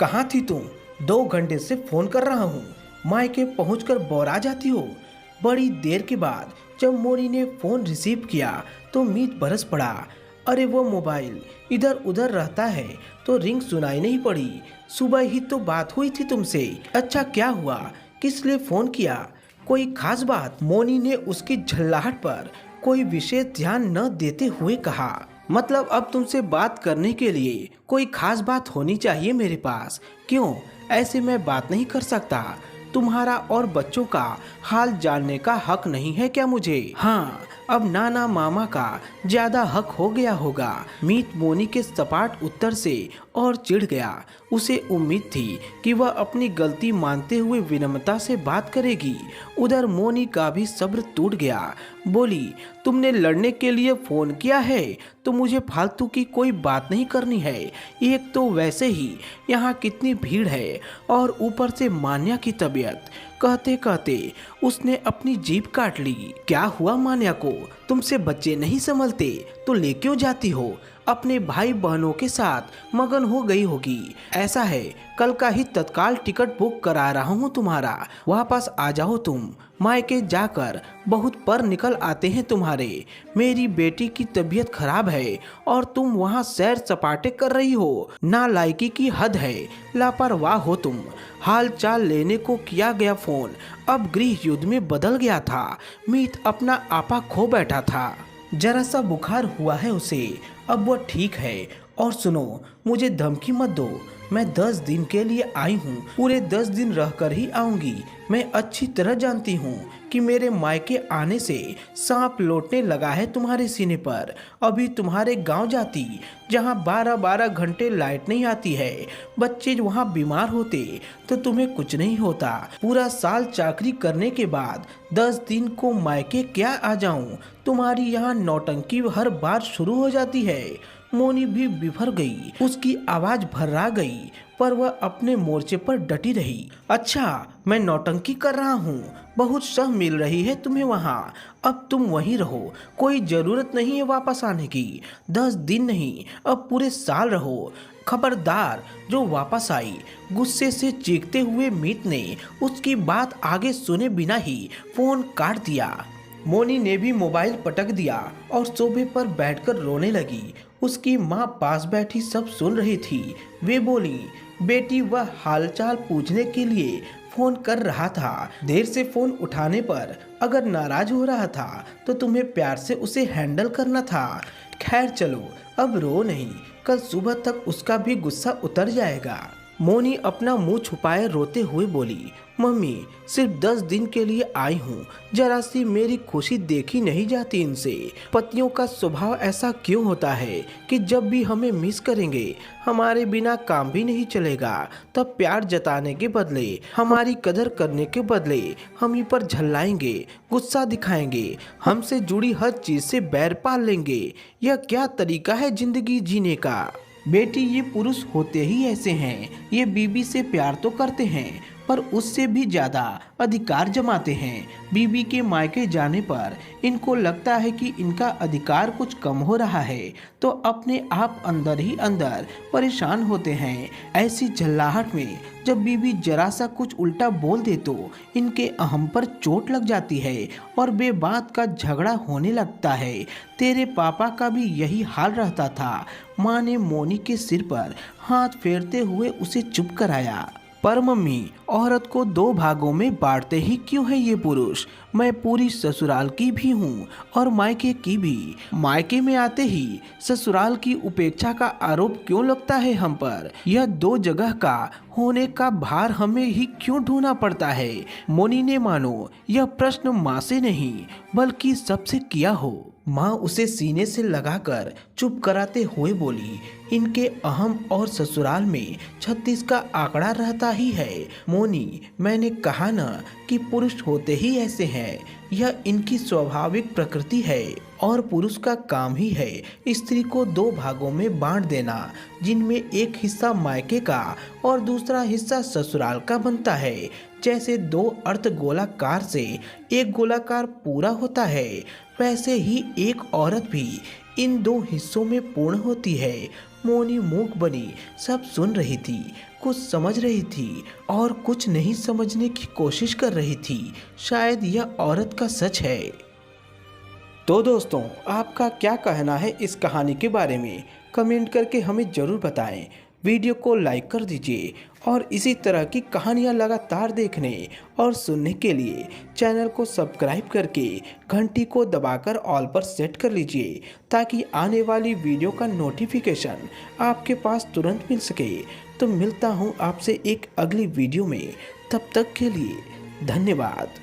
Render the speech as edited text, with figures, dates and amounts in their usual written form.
कहाँ थी तुम? 2 घंटे से फोन कर रहा हूँ। मायके पहुंचकर बोरा जाती हो। बड़ी देर के बाद जब मोनी ने फोन रिसीव किया तो मीत बरस पड़ा। अरे वो मोबाइल इधर उधर रहता है तो रिंग सुनाई नहीं पड़ी। सुबह ही तो बात हुई थी तुमसे। अच्छा क्या हुआ? किस लिए फोन किया? कोई खास बात? मोनी ने उसकी झल्लाहट पर कोई विशेष ध्यान न देते हुए कहा। मतलब अब तुमसे बात करने के लिए कोई खास बात होनी चाहिए मेरे पास। क्यों? ऐसे मैं बात नहीं कर सकता? तुम्हारा और बच्चों का हाल जानने का हक नहीं है क्या मुझे? हाँ, अब नाना मामा का ज्यादा हक हो गया होगा। मीत मोनी के सपाट उत्तर से और चिढ़ गया। उसे उम्मीद थी कि वह अपनी गलती मानते हुए विनम्रता से बात करेगी। उधर मोनी का भी सब्र टूट गया। बोली, तुमने लड़ने के लिए फोन किया है तो मुझे फालतू की कोई बात नहीं करनी है। एक तो वैसे ही यहाँ कितनी भीड़ है और ऊपर से मान्या की तबीयत। कहते कहते उसने अपनी जीभ काट ली। क्या हुआ मान्या को? तुमसे बच्चे नहीं संभलते तो ले क्यों जाती हो? अपने भाई बहनों के साथ मगन हो गई होगी। ऐसा है, कल का ही तत्काल टिकट बुक करा रहा हूँ तुम्हारा। वापस आ जाओ तुम। मायके जाकर बहुत पर निकल आते हैं तुम्हारे। मेरी बेटी की तबीयत खराब है और तुम वहाँ सैर सपाटे कर रही हो। नालायकी की हद है। लापरवाह हो तुम। हाल चाल लेने को किया गया फोन अब गृह युद्ध में बदल गया था। मीत अपना आपा खो बैठा था। जरा सा बुखार हुआ है उसे, अब वो ठीक है। और सुनो, मुझे धमकी मत दो। मैं 10 दिन के लिए आई हूँ। पूरे 10 दिन रहकर ही आऊंगी। मैं अच्छी तरह जानती हूँ कि मेरे मायके आने से सांप लौटने लगा है तुम्हारे सीने पर। अभी तुम्हारे गांव जाती, जहाँ 12-12 घंटे लाइट नहीं आती है, बच्चे वहाँ बीमार होते तो तुम्हें कुछ नहीं होता। पूरा साल चाकरी करने के बाद 10 दिन को मायके क्या आ जाऊं? तुम्हारी यहाँ नौटंकी हर बार शुरू हो जाती है। मोनी भी बिफर गई। उसकी आवाज भर्रा गई पर वह अपने मोर्चे पर डटी रही। अच्छा, मैं नौटंकी कर रहा हूँ? बहुत सह मिल रही है तुम्हें वहाँ। अब तुम वहीं रहो, कोई जरूरत नहीं है वापस आने की। 10 दिन नहीं, अब पूरे साल रहो। खबरदार जो वापस आई। गुस्से से चीखते हुए मीत ने उसकी बात आगे सुने बिना ही फोन काट दिया। मोनी ने भी मोबाइल पटक दिया और सोफे पर बैठकर रोने लगी। उसकी माँ पास बैठी सब सुन रही थी। वे बोली, बेटी वह हालचाल पूछने के लिए फोन कर रहा था। देर से फोन उठाने पर अगर नाराज हो रहा था तो तुम्हें प्यार से उसे हैंडल करना था। खैर चलो, अब रो नहीं, कल सुबह तक उसका भी गुस्सा उतर जाएगा। मोनी अपना मुंह छुपाए रोते हुए बोली, मम्मी सिर्फ 10 दिन के लिए आई हूँ। जरा सी मेरी खुशी देखी नहीं जाती इनसे। पतियों का स्वभाव ऐसा क्यों होता है कि जब भी हमें मिस करेंगे, हमारे बिना काम भी नहीं चलेगा, तब प्यार जताने के बदले, हमारी कदर करने के बदले हम ही पर झल्लाएंगे, गुस्सा दिखाएंगे, हमसे जुड़ी हर चीज से बैर पाल लेंगे। यह क्या तरीका है जिंदगी जीने का? बेटी, ये पुरुष होते ही ऐसे हैं। ये बीबी से प्यार तो करते हैं पर उससे भी ज्यादा अधिकार जमाते हैं। बीबी के मायके जाने पर इनको लगता है कि इनका अधिकार कुछ कम हो रहा है तो अपने आप अंदर ही अंदर परेशान होते हैं। ऐसी झल्लाहट में जब बीबी जरा सा कुछ उल्टा बोल दे तो इनके अहम पर चोट लग जाती है और बेबात का झगड़ा होने लगता है। तेरे पापा का भी यही हाल रहता था। माँ ने मोनी के सिर पर हाथ फेरते हुए उसे चुप कराया। पर मम्मी, औरत को 2 भागों में बांटते ही क्यों है ये पुरुष? मैं पूरी ससुराल की भी हूँ और मायके की भी। मायके में आते ही ससुराल की उपेक्षा का आरोप क्यों लगता है हम पर? यह 2 जगह का होने का भार हमें ही क्यों ढोना पड़ता है? मोनी ने मानो यह प्रश्न माँ से नहीं बल्कि सबसे किया हो। माँ उसे सीने से लगाकर चुप कराते हुए बोली, इनके अहम और ससुराल में 36 का आंकड़ा रहता ही है। मोनी, मैंने कहा ना कि पुरुष होते ही ऐसे हैं। यह इनकी स्वाभाविक प्रकृति है और पुरुष का काम ही है स्त्री को 2 भागों में बांट देना, जिनमें एक हिस्सा मायके का और दूसरा हिस्सा ससुराल का बनता है। जैसे 2 अर्ध गोलाकार से एक गोलाकार पूरा होता है, वैसे ही एक औरत भी इन दो हिस्सों में पूर्ण होती है। मोनी मूक बनी सब सुन रही थी, कुछ समझ रही थी और कुछ नहीं समझने की कोशिश कर रही थी। शायद यह औरत का सच है। तो दोस्तों, आपका क्या कहना है इस कहानी के बारे में? कमेंट करके हमें ज़रूर बताएं। वीडियो को लाइक कर दीजिए और इसी तरह की कहानियाँ लगातार देखने और सुनने के लिए चैनल को सब्सक्राइब करके घंटी को दबाकर ऑल पर सेट कर लीजिए, ताकि आने वाली वीडियो का नोटिफिकेशन आपके पास तुरंत मिल सके। तो मिलता हूँ आपसे एक अगली वीडियो में, तब तक के लिए धन्यवाद।